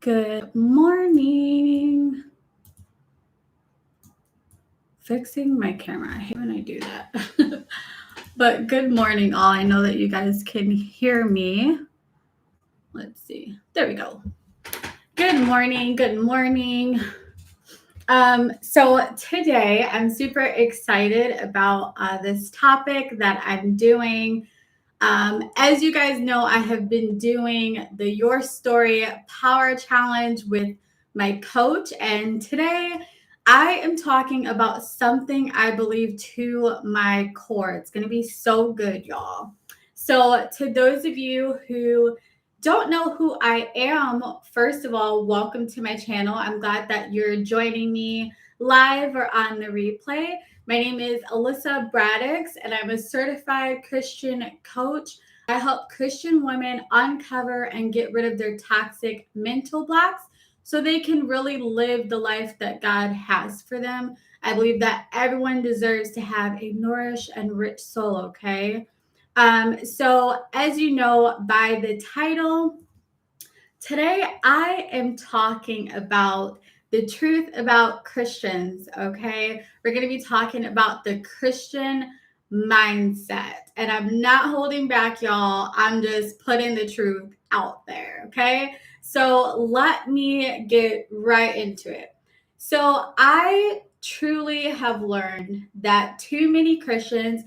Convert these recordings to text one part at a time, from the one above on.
Good morning. Fixing my camera. I hate when I do that. But good morning, all. I know that you guys can hear me. Let's see. There we go. Good morning. Good morning. So today I'm super excited about this topic that I'm doing. As you guys know, I have been doing the Your Story Power Challenge with my coach, and today I am talking about something I believe to my core. It's going to be so good, y'all. So, to those of you who don't know who I am, first of all, welcome to my channel. I'm glad that you're joining me live or on the replay. My name is Alyssa Braddix, and I'm a certified Christian coach. I help Christian women uncover and get rid of their toxic mental blocks so they can really live the life that God has for them. I believe that everyone deserves to have a nourished and rich soul, okay? So as you know by the title, today I am talking about the truth about Christians, okay? We're going to be talking about the Christian mindset. And I'm not holding back, y'all. I'm just putting the truth out there, okay? So let me get right into it. So I truly have learned that too many Christians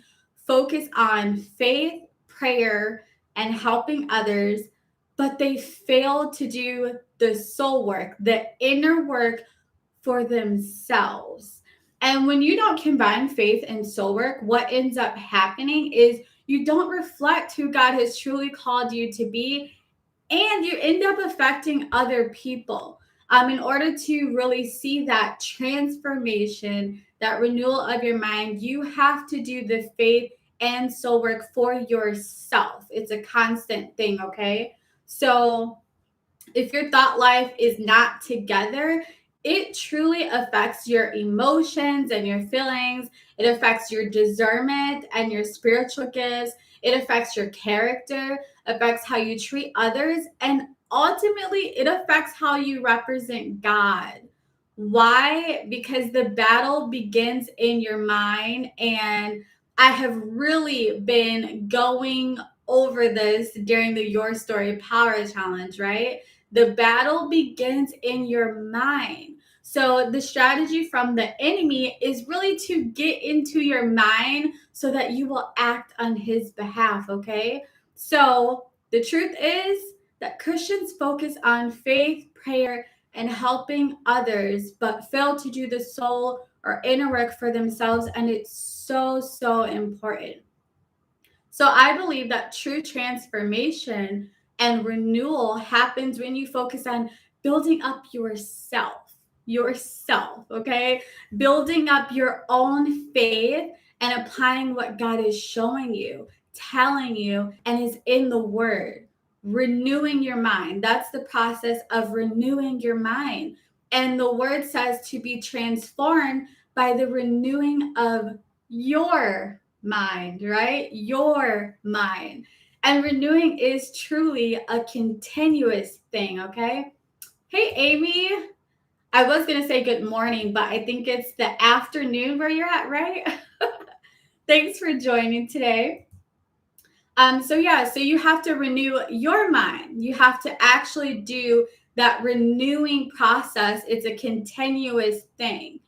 focus on faith, prayer, and helping others, but they fail to do the soul work, the inner work for themselves. And when you don't combine faith and soul work, what ends up happening is you don't reflect who God has truly called you to be, and you end up affecting other people. In order to really see that transformation, that renewal of your mind, you have to do the faith and soul work for yourself. It's a constant thing, okay? So if your thought life is not together, it truly affects your emotions and your feelings. It affects your discernment and your spiritual gifts. It affects your character, affects how you treat others, and ultimately it affects how you represent God. Why? Because the battle begins in your mind, and I have really been going over this during the Your Story Power Challenge, right? The battle begins in your mind. So the strategy from the enemy is really to get into your mind so that you will act on his behalf, okay? So the truth is that Christians focus on faith, prayer, and helping others, but fail to do the soul or inner work for themselves. And it's so important. So I believe that true transformation and renewal happens when you focus on building up yourself, okay? Building up your own faith and applying what God is showing you, telling you, and is in the word. Renewing your mind. That's the process of renewing your mind. And the word says to be transformed by the renewing of your mind, right? Your mind. And renewing is truly a continuous thing, okay? Hey, Amy. I was going to say good morning, but I think it's the afternoon where you're at, right? Thanks for joining today. So you have to renew your mind. You have to actually do that renewing process. It's a continuous thing.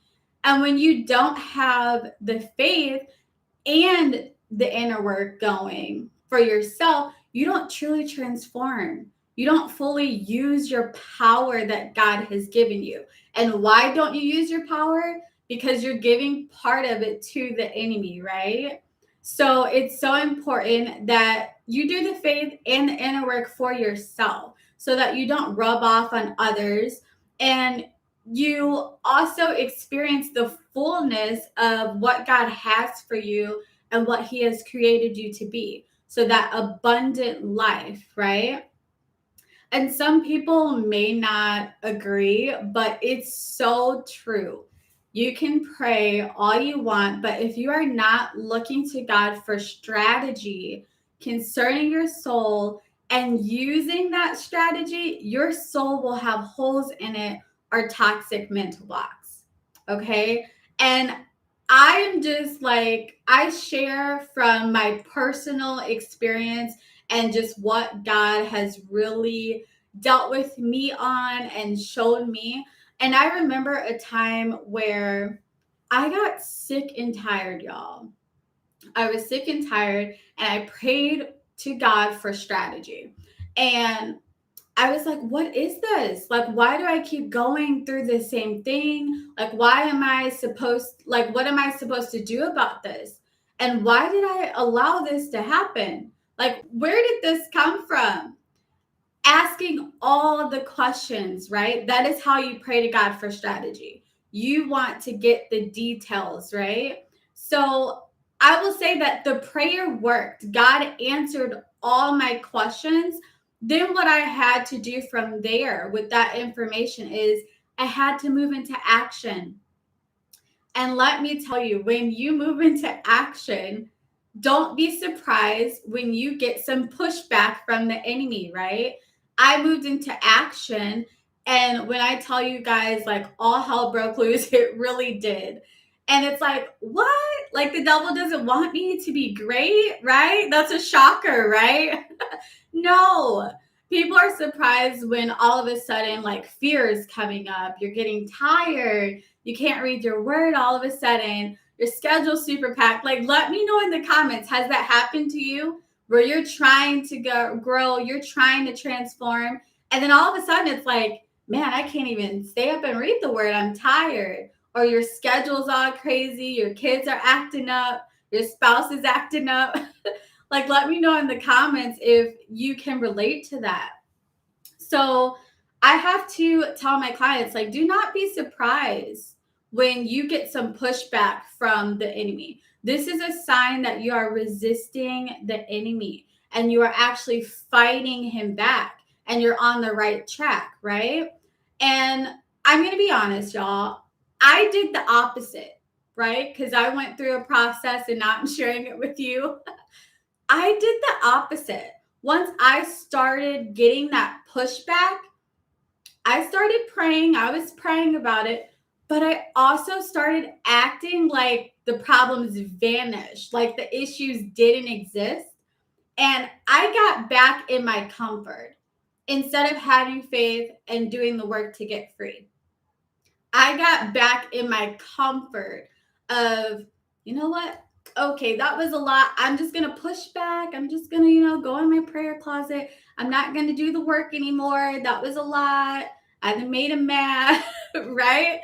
And when you don't have the faith and the inner work going for yourself, you don't truly transform. You don't fully use your power that God has given you. And why don't you use your power? Because you're giving part of it to the enemy, right? So it's so important that you do the faith and the inner work for yourself so that you don't rub off on others, and you also experience the fullness of what God has for you and what he has created you to be. So that abundant life, right? And some people may not agree, but it's so true. You can pray all you want, but if you are not looking to God for strategy concerning your soul and using that strategy, your soul will have holes in it or toxic mental blocks. Okay. And I am just like, I share from my personal experience and just what God has really dealt with me on and showed me. And I remember a time where I got sick and tired, y'all. I was sick and tired, and I prayed to God for strategy. And I was like, what is this? Like, why do I keep going through the same thing? Like, what am I supposed to do about this? And why did I allow this to happen? Like, where did this come from? Asking all the questions, right? That is how you pray to God for strategy. You want to get the details, right? So I will say that the prayer worked. God answered all my questions. Then what I had to do from there with that information is I had to move into action. And let me tell you, when you move into action, don't be surprised when you get some pushback from the enemy, right? I moved into action. And when I tell you guys, like, all hell broke loose, it really did. And it's like, what? Like, the devil doesn't want me to be great, right? That's a shocker, right? No. People are surprised when all of a sudden, like, fear is coming up. You're getting tired. You can't read your word all of a sudden. Your schedule's super packed. Like, let me know in the comments. Has that happened to you? Where you're trying to grow, you're trying to transform, and then all of a sudden it's like, man, I can't even stay up and read the word. I'm tired. Or your schedule's all crazy. Your kids are acting up. Your spouse is acting up. Like, let me know in the comments if you can relate to that. So I have to tell my clients, like, do not be surprised when you get some pushback from the enemy. This is a sign that you are resisting the enemy and you are actually fighting him back and you're on the right track, right? And I'm going to be honest, y'all. I did the opposite, right? Because I went through a process and now I'm sharing it with you. I did the opposite. Once I started getting that pushback, I started praying. I was praying about it, but I also started acting like the problems vanished, like the issues didn't exist. And I got back in my comfort instead of having faith and doing the work to get free. I got back in my comfort of, you know what? Okay, that was a lot. I'm just going to push back. I'm just going to, go in my prayer closet. I'm not going to do the work anymore. That was a lot. I made him mad, right?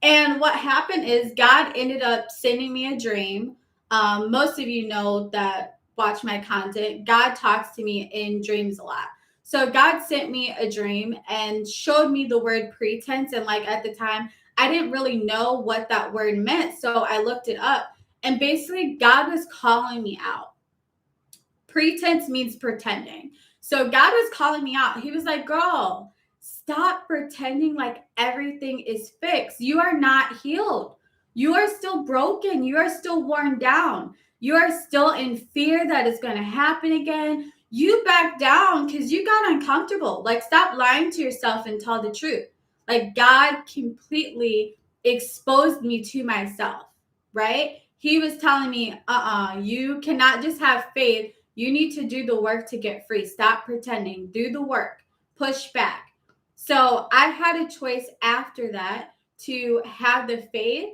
And what happened is God ended up sending me a dream. Most of you know that watch my content. God talks to me in dreams a lot. So God sent me a dream and showed me the word pretense. And like at the time, I didn't really know what that word meant. So I looked it up. And basically, God was calling me out. Pretense means pretending. So God was calling me out. He was like, girl, stop pretending like everything is fixed. You are not healed. You are still broken. You are still worn down. You are still in fear that it's going to happen again. You back down because you got uncomfortable. Like, stop lying to yourself and tell the truth. Like, God completely exposed me to myself, right? He was telling me, you cannot just have faith. You need to do the work to get free. Stop pretending. Do the work. Push back. So I had a choice after that to have the faith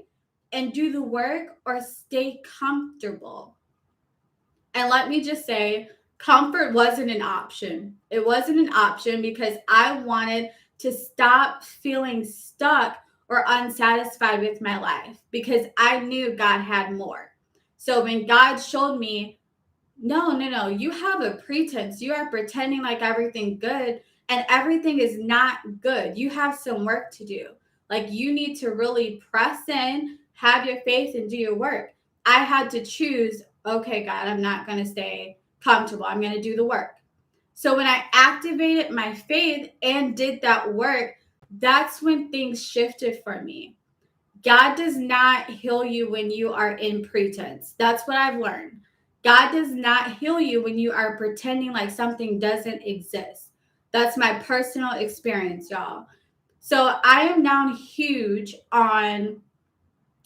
and do the work or stay comfortable. And let me just say, comfort wasn't an option. It wasn't an option because I wanted to stop feeling stuck or unsatisfied with my life because I knew God had more. So when God showed me, no, you have a pretense. You are pretending like everything good and everything is not good. You have some work to do. Like, you need to really press in, have your faith and do your work. I had to choose, okay, God, I'm not going to stay comfortable. I'm going to do the work. So when I activated my faith and did that work, that's when things shifted for me. God does not heal you when you are in pretense. That's what I've learned. God does not heal you when you are pretending like something doesn't exist. That's my personal experience, y'all. So I am now huge on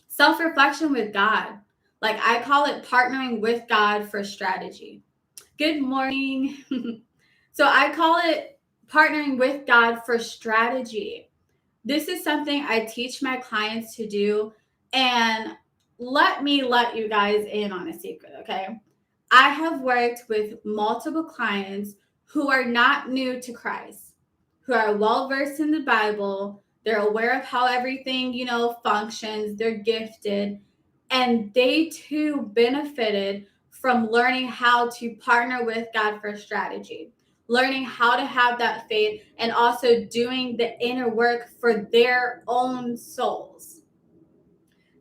self-reflection with God. Like I call it partnering with God for strategy. Good morning. So I call it partnering with God for strategy. This is something I teach my clients to do. And let me let you guys in on a secret, okay? I have worked with multiple clients who are not new to Christ, who are well versed in the Bible. They're aware of how everything, functions. They're gifted. And they too benefited from learning how to partner with God for strategy, learning how to have that faith, and also doing the inner work for their own souls.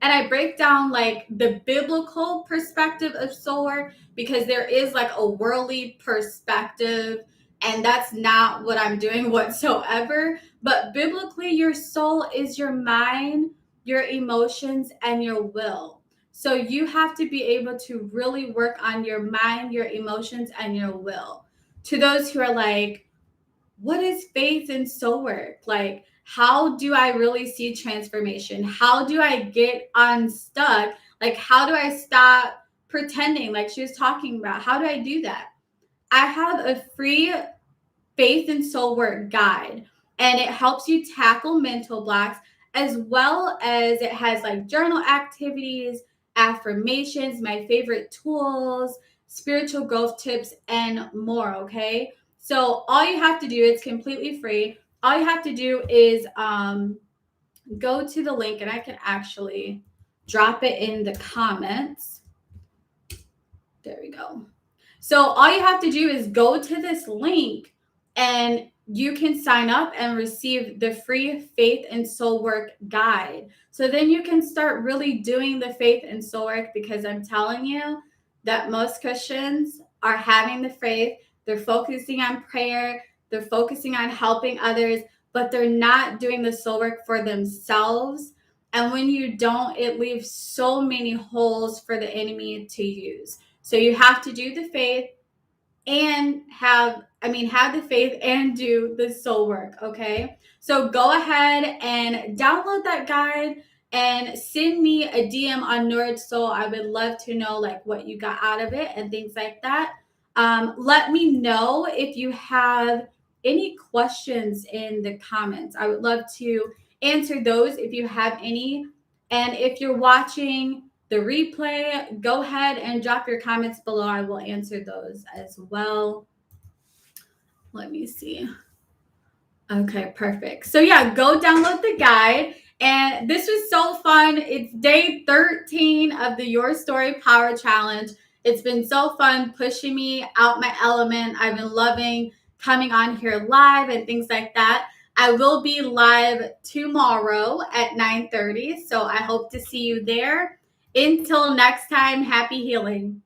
And I break down like the biblical perspective of soul work, because there is like a worldly perspective, and that's not what I'm doing whatsoever. But biblically, your soul is your mind, your emotions, and your will. So you have to be able to really work on your mind, your emotions, and your will. To those who are like, what is faith and soul work? Like, how do I really see transformation? How do I get unstuck? Like, how do I stop pretending like she was talking about? How do I do that? I have a free faith and soul work guide, and it helps you tackle mental blocks, as well as it has like journal activities, affirmations, my favorite tools, spiritual growth tips, and more. Okay. So all you have to do, it's completely free. All you have to do is go to the link, and I can actually drop it in the comments. There we go. So all you have to do is go to this link, and you can sign up and receive the free faith and soul work guide. So then you can start really doing the faith and soul work, because I'm telling you that most Christians are having the faith, they're focusing on prayer, they're focusing on helping others, but they're not doing the soul work for themselves. And when you don't, it leaves so many holes for the enemy to use. So you have to do the faith and have the faith and do the soul work, okay? So go ahead and download that guide and send me a DM on Nerd Soul. I would love to know like what you got out of it and things like that. Let me know if you have any questions in the comments. I would love to answer those if you have any. And if you're watching the replay, go ahead and drop your comments below. I will answer those as well. Let me see. Okay, perfect. So yeah, go download the guide. And this was so fun. It's day 13 of the Your Story Power Challenge. It's been so fun pushing me out my element. I've been loving coming on here live and things like that. I will be live tomorrow at 9:30. So I hope to see you there. Until next time, happy healing.